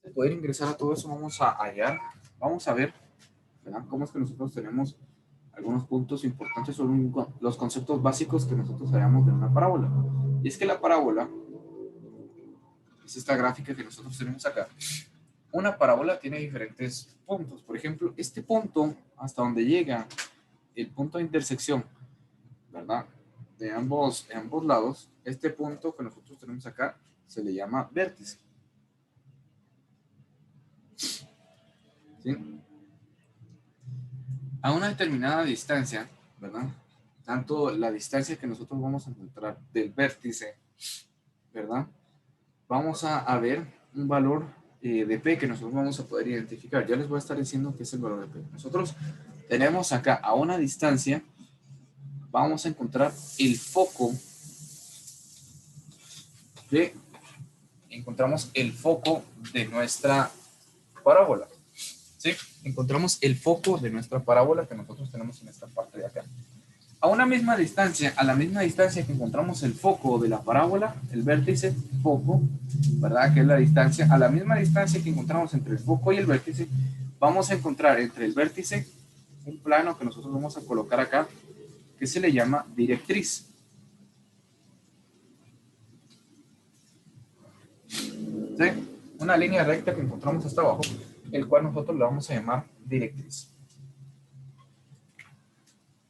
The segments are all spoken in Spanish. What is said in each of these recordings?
De poder ingresar a todo eso, vamos a hallar, vamos a ver, ¿verdad? Cómo es que nosotros tenemos algunos puntos importantes sobre los conceptos básicos que nosotros hallamos de una parábola. Y es que la parábola es esta gráfica que nosotros tenemos acá. Una parábola tiene diferentes puntos. Por ejemplo, este punto hasta donde llega el punto de intersección, ¿verdad? De ambos lados, este punto que nosotros tenemos acá se le llama vértice. ¿Sí? A una determinada distancia, ¿verdad? Tanto la distancia que nosotros vamos a encontrar del vértice, ¿verdad? Vamos a ver un valor de P que nosotros vamos a poder identificar. Ya les voy a estar diciendo qué es el valor de P. Nosotros tenemos acá a una distancia, vamos a encontrar el foco de, encontramos el foco de nuestra parábola. ¿Sí? Encontramos el foco de nuestra parábola que nosotros tenemos en esta parte de acá. A una misma distancia, a la misma distancia que encontramos el foco de la parábola, el vértice, foco, ¿verdad? Que es la distancia, a la misma distancia que encontramos entre el foco y el vértice, vamos a encontrar entre el vértice un plano que nosotros vamos a colocar acá, que se le llama directriz. ¿Sí? Una línea recta que encontramos hasta abajo, el cual nosotros le vamos a llamar directriz.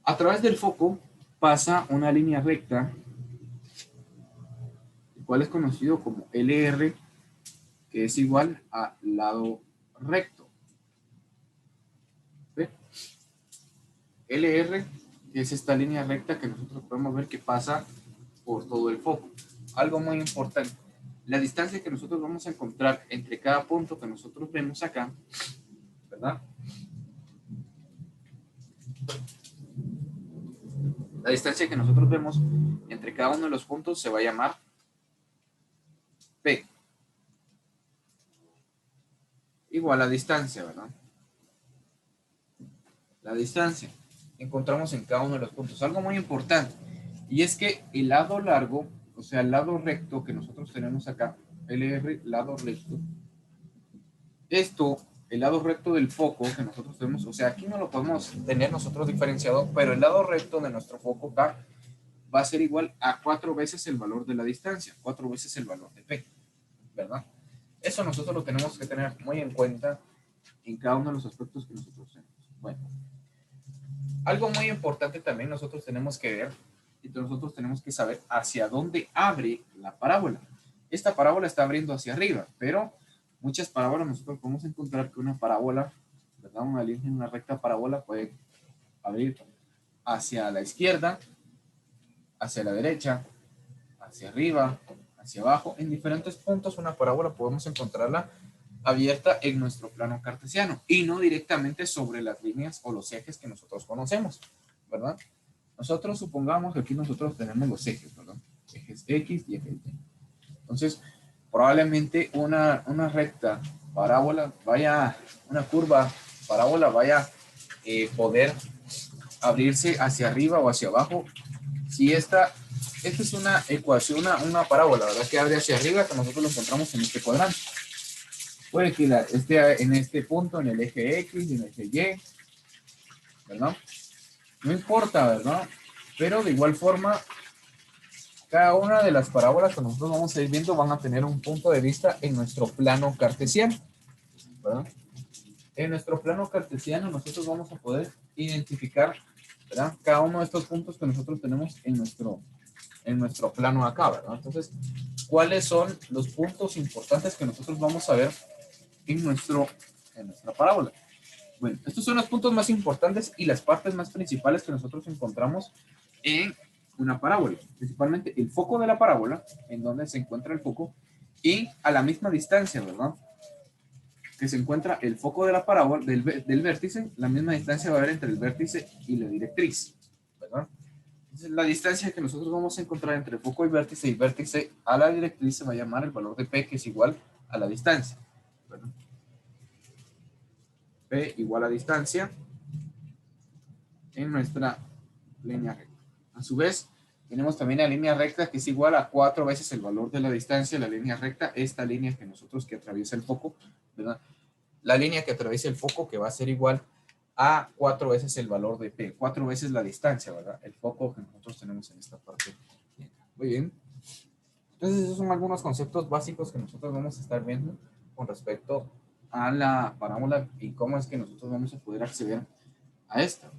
A través del foco pasa una línea recta, el cual es conocido como LR, que es igual a lado recto. ¿Ve? LR es esta línea recta que nosotros podemos ver que pasa por todo el foco. Algo muy importante, la distancia que nosotros vamos a encontrar entre cada punto que nosotros vemos acá, ¿verdad? La distancia que nosotros vemos entre cada uno de los puntos se va a llamar P. Igual a distancia, ¿verdad? La distancia encontramos en cada uno de los puntos. Algo muy importante, y es que el lado largo, o sea, el lado recto que nosotros tenemos acá, LR, lado recto, esto, el lado recto del foco que nosotros tenemos, o sea, aquí no lo podemos tener nosotros diferenciado, pero el lado recto de nuestro foco acá va a ser igual a 4 veces el valor de la distancia, 4 veces el valor de P, ¿verdad? Eso nosotros lo tenemos que tener muy en cuenta en cada uno de los aspectos que nosotros tenemos. Bueno, algo muy importante también nosotros tenemos que ver, y nosotros tenemos que saber hacia dónde abre la parábola. Esta parábola está abriendo hacia arriba, pero muchas parábolas nosotros podemos encontrar que una parábola, ¿verdad? Una línea, una recta parábola puede abrir hacia la izquierda, hacia la derecha, hacia arriba, hacia abajo. En diferentes puntos una parábola podemos encontrarla abierta en nuestro plano cartesiano y no directamente sobre las líneas o los ejes que nosotros conocemos, ¿verdad? Nosotros supongamos que aquí nosotros tenemos los ejes, ¿verdad? Ejes X y ejes Y. Entonces, probablemente una recta parábola vaya, una curva parábola vaya a poder abrirse hacia arriba o hacia abajo. Si esta es una ecuación, una parábola, ¿verdad? Que abre hacia arriba, que nosotros lo encontramos en este cuadrante. Puede que esté en este punto, en el eje X y en el eje Y, ¿verdad? No importa, ¿verdad? Pero de igual forma, cada una de las parábolas que nosotros vamos a ir viendo van a tener un punto de vista en nuestro plano cartesiano, ¿verdad? En nuestro plano cartesiano nosotros vamos a poder identificar, ¿verdad? Cada uno de estos puntos que nosotros tenemos en nuestro plano acá, ¿verdad? Entonces, ¿cuáles son los puntos importantes que nosotros vamos a ver en nuestra parábola? Bueno, estos son los puntos más importantes y las partes más principales que nosotros encontramos en una parábola. Principalmente el foco de la parábola, en donde se encuentra el foco, y a la misma distancia, ¿verdad? Que se encuentra el foco de la parábola, del vértice, la misma distancia va a haber entre el vértice y la directriz, ¿verdad? Entonces, la distancia que nosotros vamos a encontrar entre foco y vértice a la directriz se va a llamar el valor de P, que es igual a la distancia, ¿verdad? P igual a distancia en nuestra línea recta. A su vez, Tenemos también la línea recta que es igual a 4 veces el valor de la distancia. La línea recta, esta línea que atraviesa el foco, ¿verdad? La línea que atraviesa el foco que va a ser igual a 4 veces el valor de P, 4 veces la distancia, ¿verdad? El foco que nosotros tenemos en esta parte. Muy bien. Entonces esos son algunos conceptos básicos que nosotros vamos a estar viendo con respecto a la parábola y cómo es que nosotros vamos a poder acceder a esta.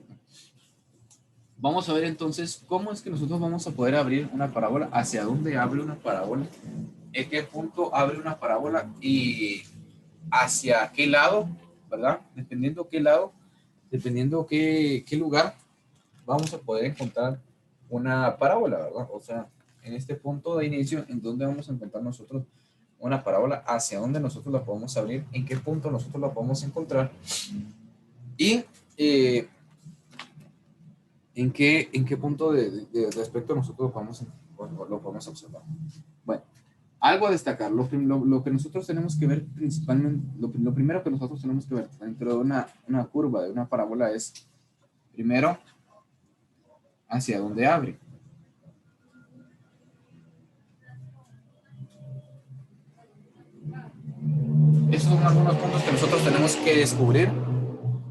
Vamos a ver entonces cómo es que nosotros vamos a poder abrir una parábola, hacia dónde abre una parábola, en qué punto abre una parábola y hacia qué lado, ¿verdad? Dependiendo qué lado, dependiendo qué lugar, vamos a poder encontrar una parábola, ¿verdad? O sea, en este punto de inicio, en dónde vamos a encontrar nosotros una parábola, hacia dónde nosotros la podemos abrir, en qué punto nosotros la podemos encontrar y en qué punto de aspecto nosotros lo podemos observar. Bueno, algo a destacar, lo que nosotros tenemos que ver principalmente, lo primero que nosotros tenemos que ver dentro de una curva, de una parábola, es primero hacia dónde abre. Esos son algunos puntos que nosotros tenemos que descubrir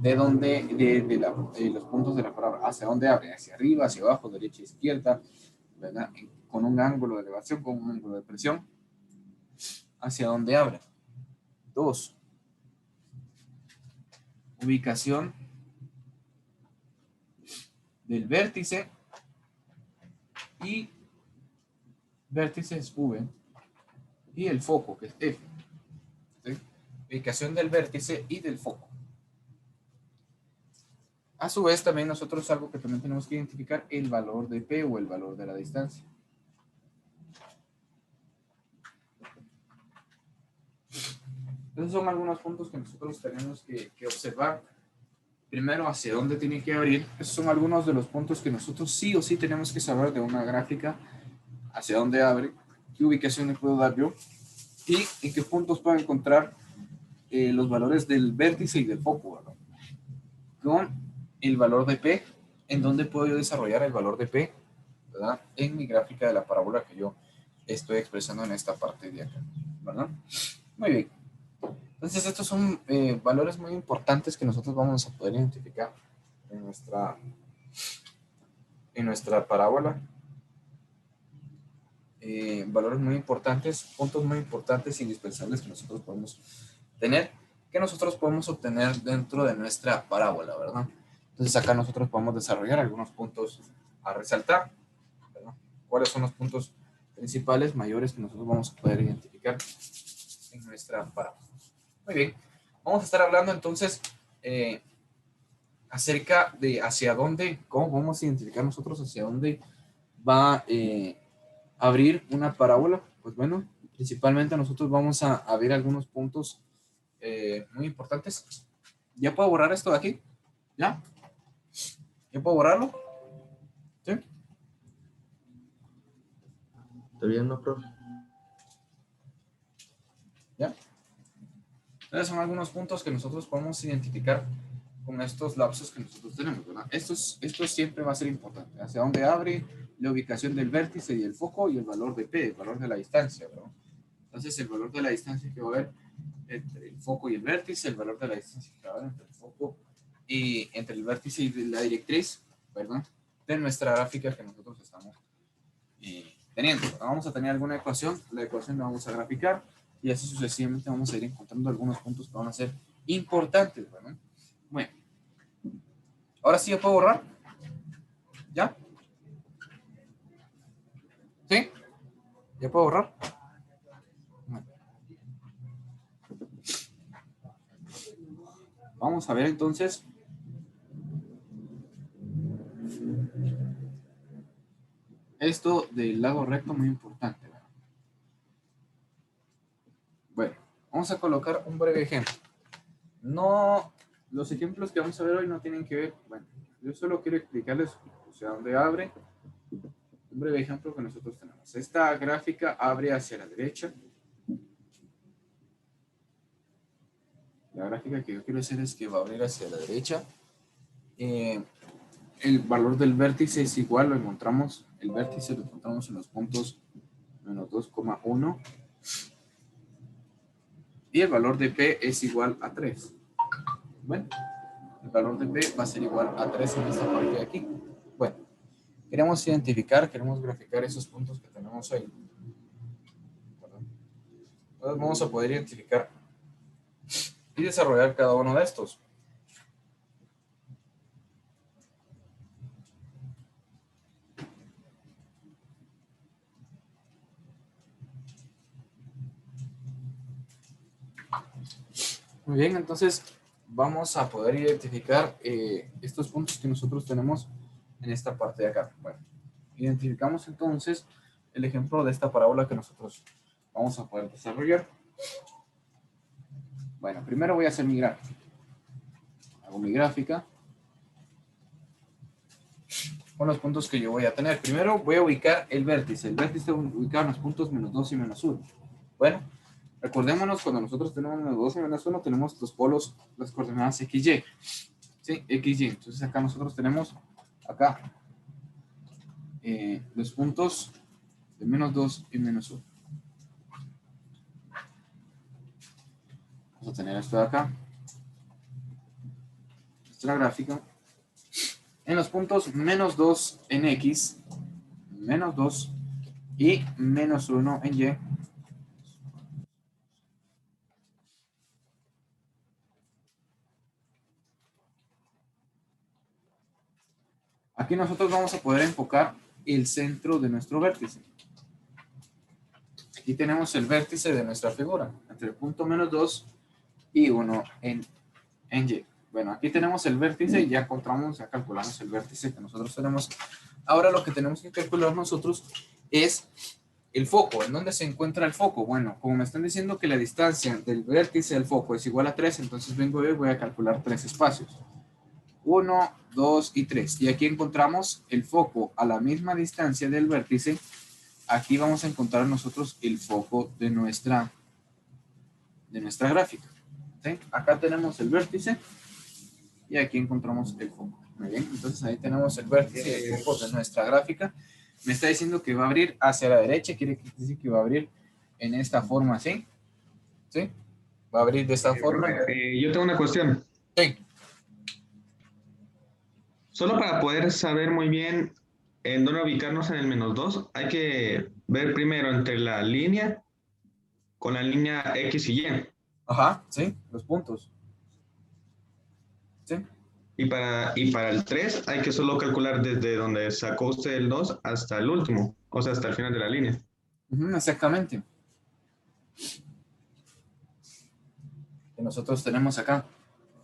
de dónde, de los puntos de la parábola, hacia dónde abre, hacia arriba, hacia abajo, derecha, izquierda, ¿verdad? Con un ángulo de elevación, con un ángulo de presión, hacia dónde abre. 2. Ubicación del vértice y vértice es V y el foco que es F. ¿Sí? Ubicación del vértice y del foco. A su vez también nosotros algo que también tenemos que identificar, el valor de P o el valor de la distancia. Esos son algunos puntos que nosotros tenemos que observar. Primero, hacia dónde tiene que abrir. Esos son algunos de los puntos que nosotros sí o sí tenemos que saber de una gráfica. Hacia dónde abre, qué ubicación le puedo dar yo y en qué puntos puedo encontrar los valores del vértice y del foco, ¿verdad? Con el valor de P, en dónde puedo yo desarrollar el valor de P, ¿verdad? En mi gráfica de la parábola que yo estoy expresando en esta parte de acá, ¿verdad? Muy bien. Entonces estos son valores muy importantes que nosotros vamos a poder identificar en nuestra parábola. Valores muy importantes, puntos muy importantes, indispensables que nosotros podemos tener, que nosotros podemos obtener dentro de nuestra parábola, ¿verdad? Entonces acá nosotros podemos desarrollar algunos puntos a resaltar, ¿verdad? ¿Cuáles son los puntos principales, mayores que nosotros vamos a poder identificar en nuestra parábola? Muy bien, vamos a estar hablando entonces acerca de hacia dónde, cómo vamos a identificar nosotros hacia dónde va abrir una parábola. Pues bueno, principalmente nosotros vamos a ver algunos puntos muy importantes. ¿Ya puedo borrar esto de aquí? ¿Ya? ¿Ya puedo borrarlo? ¿Sí? ¿Está bien, no, profe? ¿Ya? Entonces son algunos puntos que nosotros podemos identificar con estos lapsos que nosotros tenemos, ¿verdad? Esto siempre va a ser importante. Hacia dónde abre, la ubicación del vértice y el foco y el valor de P, el valor de la distancia, ¿verdad? Entonces el valor de la distancia que va a haber entre el foco y el vértice, el valor de la distancia que va a haber entre el foco y entre el vértice y la directriz, ¿verdad? De nuestra gráfica que nosotros estamos teniendo. Vamos a tener alguna ecuación, la ecuación la vamos a graficar y así sucesivamente vamos a ir encontrando algunos puntos que van a ser importantes, ¿verdad? Bueno, ahora sí ya puedo borrar. ¿Ya? ¿Sí? ¿Ya puedo borrar? Bueno. Vamos a ver entonces esto del lado recto, muy importante, ¿verdad? Bueno, vamos a colocar un breve ejemplo. No, los ejemplos que vamos a ver hoy no tienen que ver, bueno, yo solo quiero explicarles, o sea, dónde abre, un breve ejemplo que nosotros tenemos. Esta gráfica abre hacia la derecha. La gráfica que yo quiero hacer es que va a abrir hacia la derecha. el valor del vértice es igual, lo encontramos, el vértice lo encontramos en los puntos menos 2,1 y el valor de P es igual a 3. Bueno, el valor de P va a ser igual a 3 en esta parte de aquí. Bueno, queremos identificar, queremos graficar esos puntos que tenemos ahí. Entonces vamos a poder identificar y desarrollar cada uno de estos. Muy bien, entonces vamos a poder identificar estos puntos que nosotros tenemos en esta parte de acá. Bueno, identificamos entonces el ejemplo de esta parábola que nosotros vamos a poder desarrollar. Bueno, primero voy a hacer mi gráfica. Hago mi gráfica con los puntos que yo voy a tener. Primero voy a ubicar el vértice. El vértice voy a ubicar en los puntos menos 2 y menos 1. Bueno, recordémonos cuando nosotros tenemos menos 2 y menos 1, tenemos los polos, las coordenadas XY. ¿Sí? XY. Entonces acá nosotros tenemos acá los puntos de menos 2 y menos 1. Vamos a tener esto de acá. Nuestra gráfica. En los puntos menos 2 en X, menos 2 y menos 1 en Y. Aquí nosotros vamos a poder enfocar el centro de nuestro vértice. Aquí tenemos el vértice de nuestra figura, entre el punto menos 2 y 1 en Y. Bueno, aquí tenemos el vértice y ya encontramos, ya calculamos el vértice que nosotros tenemos. Ahora lo que tenemos que calcular nosotros es el foco. ¿En dónde se encuentra el foco? Bueno, como me están diciendo que la distancia del vértice al foco es igual a 3, entonces vengo yo y voy a calcular 3 espacios. 1, 2 y 3. Y aquí encontramos el foco a la misma distancia del vértice. Aquí vamos a encontrar nosotros el foco de nuestra gráfica. ¿Sí? Acá tenemos el vértice y aquí encontramos el foco. Muy bien, entonces ahí tenemos el vértice y el foco de nuestra gráfica. Me está diciendo que va a abrir hacia la derecha, quiere decir que va a abrir en esta forma, ¿sí? ¿Sí? Va a abrir de esta forma. Yo tengo una cuestión. Sí. Solo para poder saber muy bien en dónde ubicarnos en el menos 2, hay que ver primero entre la línea con la línea X y Y. Ajá, sí, los puntos. Sí. Y para el 3 hay que solo calcular desde donde sacó usted el 2 hasta el último, o sea, hasta el final de la línea. Exactamente. Que nosotros tenemos acá.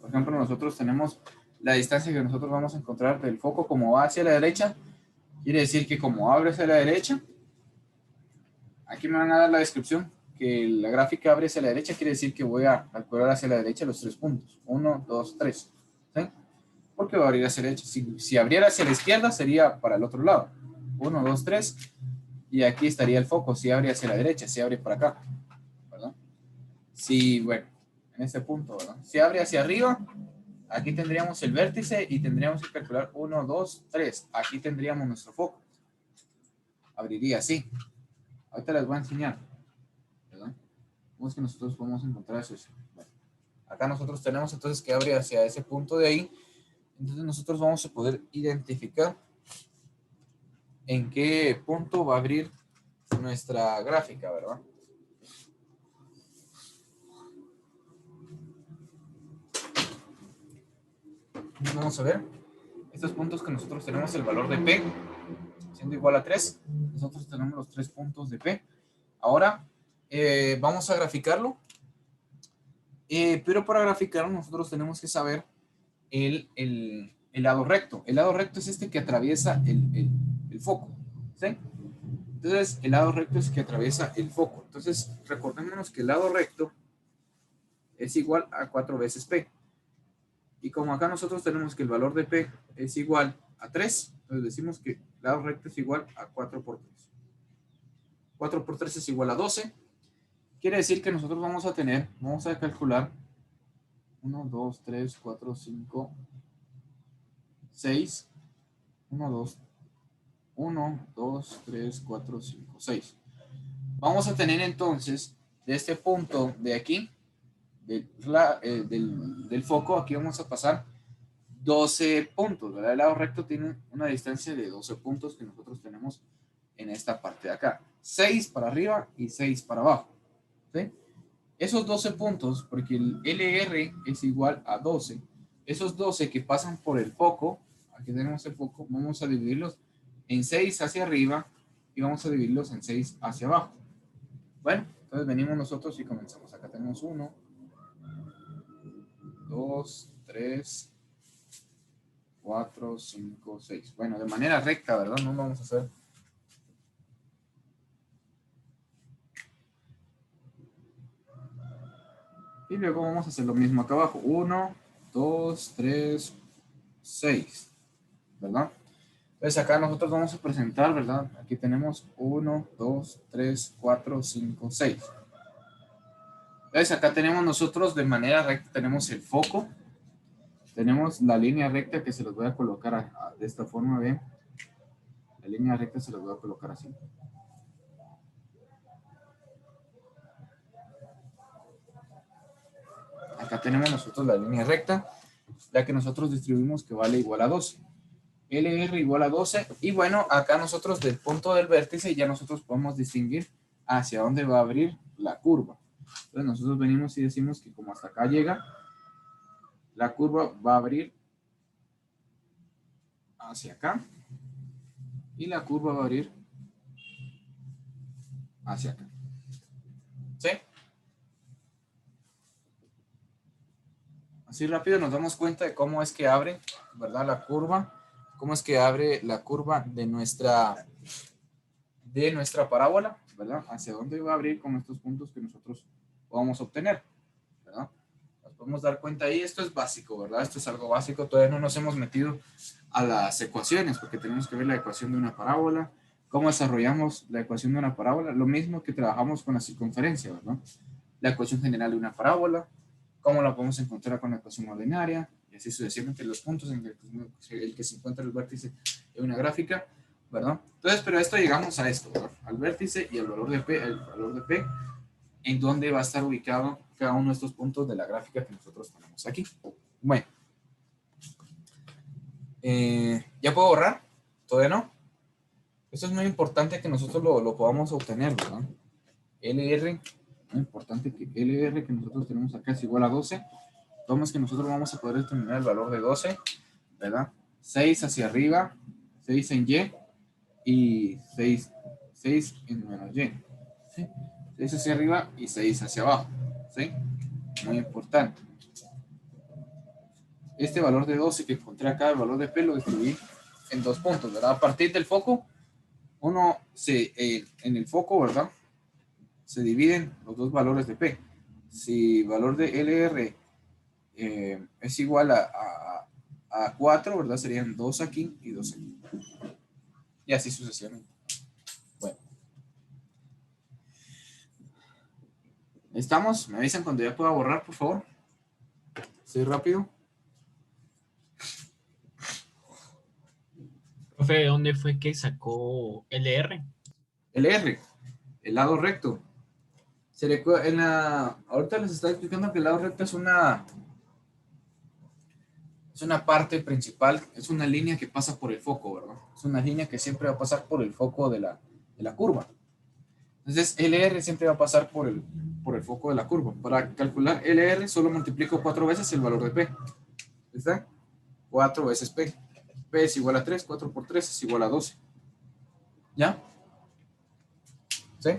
Por ejemplo, nosotros tenemos la distancia que nosotros vamos a encontrar del foco como va hacia la derecha. Quiere decir que como abre hacia la derecha, aquí me van a dar la descripción, que la gráfica abre hacia la derecha, quiere decir que voy a calcular hacia la derecha los 3 puntos. 1, 2, 3. ¿Sí? Porque va a abrir hacia la derecha. Si abriera hacia la izquierda, sería para el otro lado. 1, 2, 3. Y aquí estaría el foco. Si abre hacia la derecha, si abre para acá. ¿Verdad? Si, bueno, en este punto, ¿verdad? Si abre hacia arriba, aquí tendríamos el vértice y tendríamos que calcular 1, 2, 3. Aquí tendríamos nuestro foco. Abriría así. Ahorita les voy a enseñar. ¿Verdad? ¿Cómo es que nosotros podemos encontrar eso? Bueno, acá nosotros tenemos entonces que abre hacia ese punto de ahí. Entonces nosotros vamos a poder identificar en qué punto va a abrir nuestra gráfica, ¿verdad? Vamos a ver estos puntos que nosotros tenemos el valor de P siendo igual a 3. Nosotros tenemos los 3 puntos de P. Ahora vamos a graficarlo. Pero para graficarlo nosotros tenemos que saber el lado recto. El lado recto es este que atraviesa el foco. ¿Sí? Entonces, el lado recto es que atraviesa el foco. Entonces, recordémonos que el lado recto es igual a 4 veces P. Y como acá nosotros tenemos que el valor de P es igual a 3, entonces decimos que el lado recto es igual a 4 por 3. 4 por 3 es igual a 12. Quiere decir que nosotros vamos a calcular 1, 2, 3, 4, 5, 6. 1, 2, 1, 2, 3, 4, 5, 6. Vamos a tener entonces, de este punto de aquí, del foco, aquí vamos a pasar 12 puntos, ¿verdad? El lado recto tiene una distancia de 12 puntos que nosotros tenemos en esta parte de acá. 6 para arriba y 6 para abajo, ¿sí? Esos 12 puntos, porque el LR es igual a 12, esos 12 que pasan por el foco, aquí tenemos el foco, vamos a dividirlos en 6 hacia arriba y vamos a dividirlos en 6 hacia abajo. Bueno, entonces venimos nosotros y comenzamos. Acá tenemos 1, 2, 3, 4, 5, 6. Bueno, de manera recta, ¿verdad? No vamos a hacer. Y luego vamos a hacer lo mismo acá abajo. 1, 2, 3, 6. ¿Verdad? Entonces acá nosotros vamos a presentar, ¿verdad? Aquí tenemos 1, 2, 3, 4, 5, 6. Entonces acá tenemos nosotros de manera recta, tenemos el foco. Tenemos la línea recta que se los voy a colocar de esta forma, ¿ven? La línea recta se los voy a colocar así. Acá tenemos nosotros la línea recta, la que nosotros distribuimos que vale igual a 12. LR igual a 12. Y bueno, acá nosotros del punto del vértice ya nosotros podemos distinguir hacia dónde va a abrir la curva. Entonces nosotros venimos y decimos que como hasta acá llega, la curva va a abrir hacia acá. Y la curva va a abrir hacia acá. ¿Sí? Así rápido nos damos cuenta de cómo es que abre, ¿verdad? La curva. Cómo es que abre la curva de nuestra parábola, ¿verdad? Hacia dónde va a abrir con estos puntos que nosotros vamos a obtener, ¿verdad? Nos podemos dar cuenta ahí. Esto es básico, ¿verdad? Esto es algo básico. Todavía no nos hemos metido a las ecuaciones porque tenemos que ver la ecuación de una parábola. ¿Cómo desarrollamos la ecuación de una parábola? Lo mismo que trabajamos con la circunferencia, ¿verdad? La ecuación general de una parábola. ¿Cómo la podemos encontrar con la ecuación ordinaria? Y así sucesivamente los puntos en el que se encuentra el vértice de una gráfica, ¿verdad? Entonces, pero esto llegamos a esto, ¿verdad? Al vértice y al valor de P, en donde va a estar ubicado cada uno de estos puntos de la gráfica que nosotros tenemos aquí. Bueno. ¿Ya puedo borrar? ¿Todavía no? Esto es muy importante que nosotros lo podamos obtener, ¿verdad? LR, muy importante que LR que nosotros tenemos acá es igual a 12. ¿Cómo es que nosotros vamos a poder determinar el valor de 12? ¿Verdad? 6 hacia arriba, 6 en Y y 6 en menos Y. ¿Sí? 6 hacia arriba y 6 hacia abajo. ¿Sí? Muy importante. Este valor de 12 que encontré acá, el valor de P, lo distribuí en dos puntos, ¿verdad? A partir del foco, en el foco, ¿verdad? Se dividen los dos valores de P. Si el valor de LR es igual a 4, ¿verdad? Serían 2 aquí y 2 aquí. Y así sucesivamente. Bueno. ¿Estamos? ¿Me avisan cuando ya pueda borrar, por favor? ¿Soy rápido? Profe, ¿de dónde fue que sacó LR? LR, el lado recto. Ahorita les estaba explicando que el lado recto es una parte principal, es una línea que pasa por el foco, ¿verdad? Es una línea que siempre va a pasar por el foco de la curva. Entonces, LR siempre va a pasar por el foco de la curva. Para calcular LR, solo multiplico 4 veces el valor de P. ¿Está? 4 veces P. P es igual a 3, 4 por 3 es igual a 12. ¿Ya? ¿Sí?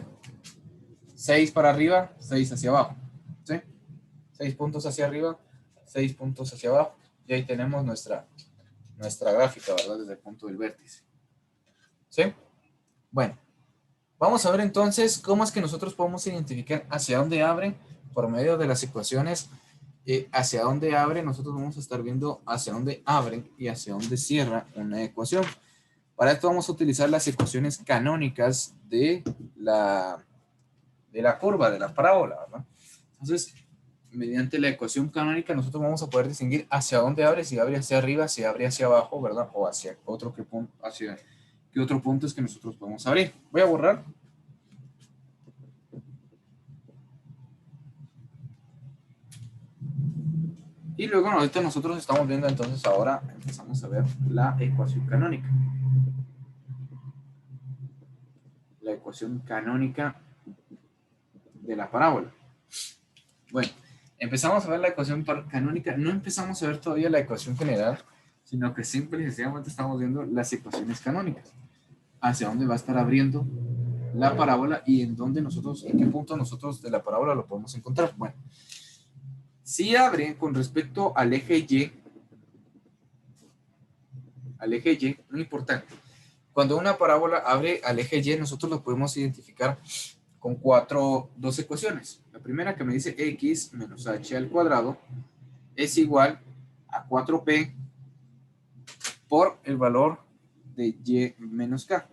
6 para arriba, 6 hacia abajo. ¿Sí? 6 puntos hacia arriba, 6 puntos hacia abajo. Y ahí tenemos nuestra gráfica, ¿verdad? Desde el punto del vértice. ¿Sí? Bueno, vamos a ver entonces cómo es que nosotros podemos identificar hacia dónde abre por medio de las ecuaciones. Hacia dónde abre, nosotros vamos a estar viendo hacia dónde abre y hacia dónde cierra una ecuación. Para esto vamos a utilizar las ecuaciones canónicas de la curva, de la parábola, ¿verdad? Entonces, mediante la ecuación canónica nosotros vamos a poder distinguir hacia dónde abre, si abre hacia arriba, si abre hacia abajo, ¿verdad? O hacia otro hacia qué otro punto es que nosotros podemos abrir. Voy a borrar. Y luego ahorita nosotros estamos viendo entonces ahora empezamos a ver la ecuación canónica. La ecuación canónica de la parábola. Bueno, empezamos a ver la ecuación canónica, no empezamos a ver todavía la ecuación general, sino que simple y sencillamente estamos viendo las ecuaciones canónicas. Hacia dónde va a estar abriendo la parábola y en dónde nosotros, en qué punto nosotros de la parábola lo podemos encontrar. Bueno, si abre con respecto al eje Y, muy importante. Cuando una parábola abre al eje Y, nosotros lo podemos identificar con dos ecuaciones. La primera que me dice x menos h al cuadrado es igual a 4p por el valor de y menos k.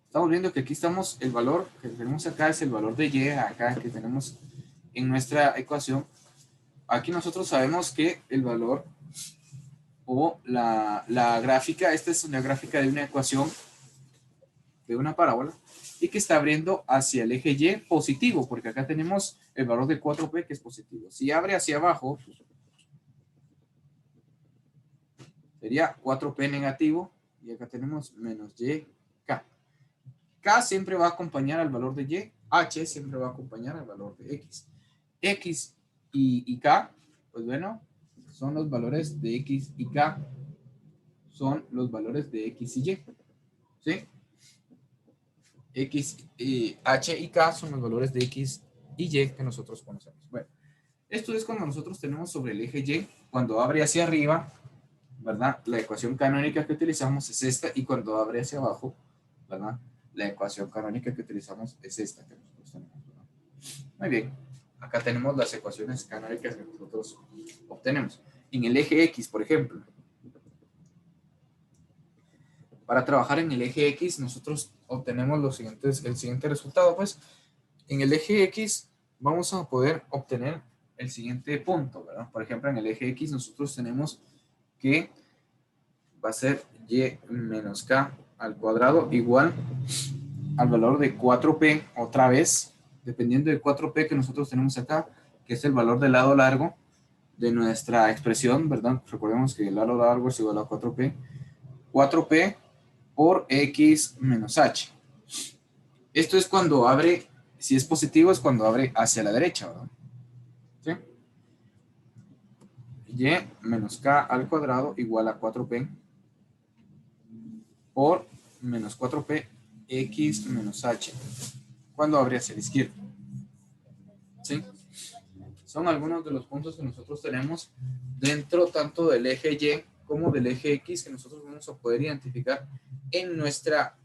Estamos viendo que aquí estamos, el valor que tenemos acá es el valor de y, acá que tenemos en nuestra ecuación. Aquí nosotros sabemos que el valor o la gráfica, esta es una gráfica de una ecuación de una parábola y que está abriendo hacia el eje Y positivo, porque acá tenemos el valor de 4p que es positivo. Si abre hacia abajo, sería 4p negativo y acá tenemos menos y k. K siempre va a acompañar al valor de y, h siempre va a acompañar al valor de x. X y k, pues bueno, son los valores de x y k, son los valores de x y y, ¿sí? X, h y k son los valores de x y y que nosotros conocemos. Bueno, esto es cuando nosotros tenemos sobre el eje y, cuando abre hacia arriba, ¿verdad? La ecuación canónica que utilizamos es esta, y cuando abre hacia abajo, ¿verdad? La ecuación canónica que utilizamos es esta que nosotros tenemos, ¿verdad? Muy bien, acá tenemos las ecuaciones canónicas que nosotros obtenemos. En el eje X, por ejemplo, para trabajar en el eje X, nosotros obtenemos el siguiente resultado, pues. En el eje X vamos a poder obtener el siguiente punto, ¿verdad? Por ejemplo, en el eje X nosotros tenemos que va a ser y menos k al cuadrado igual al valor de 4p, otra vez, dependiendo de 4p que nosotros tenemos acá, que es el valor del lado largo de nuestra expresión, ¿verdad? Recordemos que el lado largo es igual a 4p. 4p por x menos h. Esto es cuando abre, si es positivo, es cuando abre hacia la derecha, ¿verdad? ¿Sí? Y menos k al cuadrado igual a 4p por menos 4p x menos h, cuando abre hacia la izquierda. ¿Sí? Son algunos de los puntos que nosotros tenemos dentro tanto del eje Y como del eje X que nosotros vamos a poder identificar en nuestra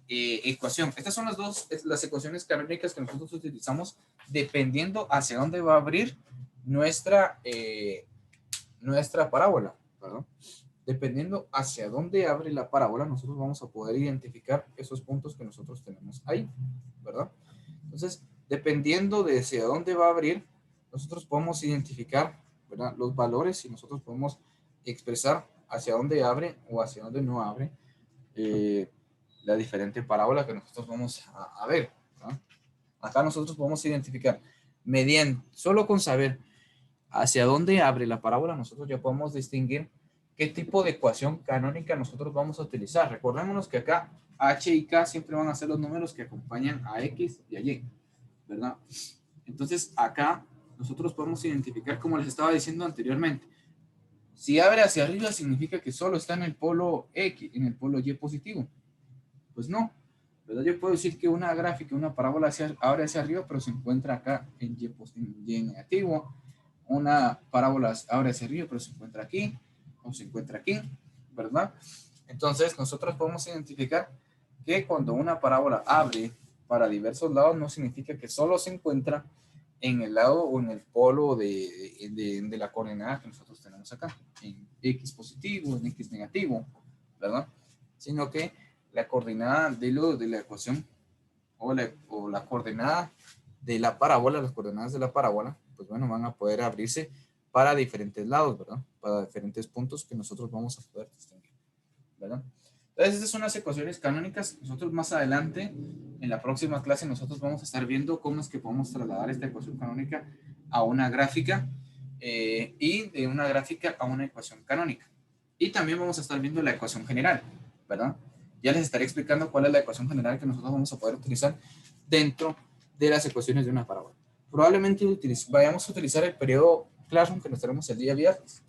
ecuación. Estas son las ecuaciones canónicas que nosotros utilizamos dependiendo hacia dónde va a abrir nuestra parábola, ¿verdad? Dependiendo hacia dónde abre la parábola, nosotros vamos a poder identificar esos puntos que nosotros tenemos ahí, ¿verdad? Entonces, dependiendo de hacia dónde va a abrir, nosotros podemos identificar, ¿verdad?, los valores y nosotros podemos expresar hacia dónde abre o hacia dónde no abre la diferente parábola que nosotros vamos a ver, ¿verdad? Acá nosotros podemos identificar, solo con saber hacia dónde abre la parábola, nosotros ya podemos distinguir qué tipo de ecuación canónica nosotros vamos a utilizar. Recordémonos que acá h y k siempre van a ser los números que acompañan a x y a y, ¿verdad? Entonces acá nosotros podemos identificar, como les estaba diciendo anteriormente, si abre hacia arriba significa que solo está en el polo X, en el polo Y positivo. Pues no, ¿verdad? Yo puedo decir que una gráfica, una parábola abre hacia arriba, pero se encuentra acá en Y negativo. Una parábola abre hacia arriba, pero se encuentra aquí, o se encuentra aquí, ¿verdad? Entonces nosotros podemos identificar que cuando una parábola abre para diversos lados no significa que solo se encuentra en el lado o en el polo de la coordenada que nosotros tenemos acá, en X positivo, en X negativo, ¿verdad? Sino que la coordenada de la ecuación o la coordenada de la parábola, las coordenadas de la parábola, pues pues bueno, van a poder abrirse para diferentes lados, ¿verdad? Para diferentes puntos que nosotros vamos a poder distinguir, ¿verdad? Entonces, estas son las ecuaciones canónicas. Nosotros más adelante, en la próxima clase, nosotros vamos a estar viendo cómo es que podemos trasladar esta ecuación canónica a una gráfica y de una gráfica a una ecuación canónica. Y también vamos a estar viendo la ecuación general, ¿verdad? Ya les estaré explicando cuál es la ecuación general que nosotros vamos a poder utilizar dentro de las ecuaciones de una parábola. Probablemente vayamos a utilizar el periodo Classroom que nos tenemos el día viernes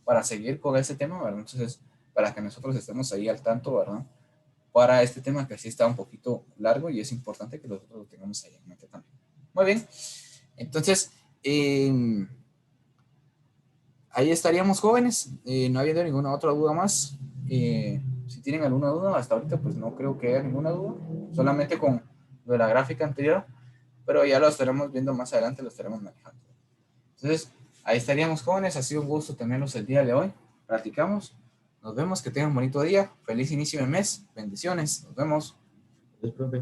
para seguir con ese tema, ¿verdad? Entonces, para que nosotros estemos ahí al tanto, ¿verdad? Para este tema que sí está un poquito largo y es importante que nosotros lo tengamos ahí en mente también. Muy bien. Entonces, ahí estaríamos, jóvenes. No habiendo ninguna otra duda más. Si tienen alguna duda, hasta ahorita pues no creo que haya ninguna duda. Solamente con lo de la gráfica anterior, pero ya lo estaremos viendo más adelante, lo estaremos manejando. Entonces, ahí estaríamos, jóvenes. Ha sido un gusto tenerlos el día de hoy. Practicamos. Nos vemos. Que tengan un bonito día. Feliz inicio de mes. Bendiciones. Nos vemos. Gracias, profe.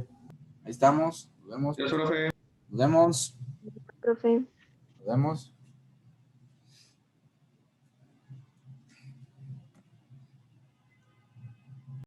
Ahí estamos. Nos vemos. Gracias, profe. Nos vemos. Profe. Nos vemos.